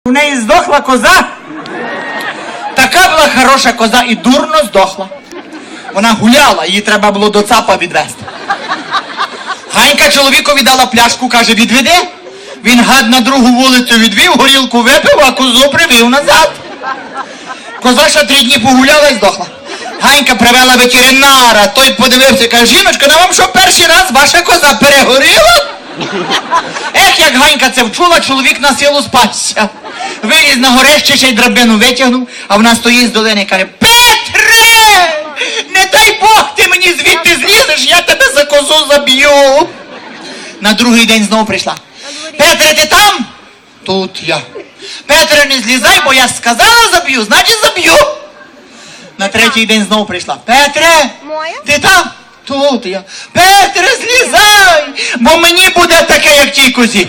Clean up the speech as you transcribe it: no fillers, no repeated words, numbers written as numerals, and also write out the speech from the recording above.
У неї здохла коза. Така була хороша коза і дурно здохла. Вона гуляла, її треба було до цапа відвезти. Ганька чоловікові дала пляшку, каже, відведи. Він гад на другу вулицю відвів, горілку випив, а козу привів назад. Коза ще 3 дні погуляла і здохла. Ганька привела ветеринара, той подивився, каже, жіночка, на вам що перший раз ваша коза перегоріла? Ех, як Ганька це вчула, чоловік на силу спасся. Виліз на горище, ще й драбину витягнув, а вона стоїть з долини і каже, Петре! Не дай Бог ти мені звідти злізеш, я тебе за козу заб'ю. На другий день знову прийшла. Петре, ти там? Тут я. Петре, не злізай, бо я сказала заб'ю, значить заб'ю. На третій день знову прийшла. Петре, ти там? Тут я. Петре, злізай, бо мені буде таке, як тій козі.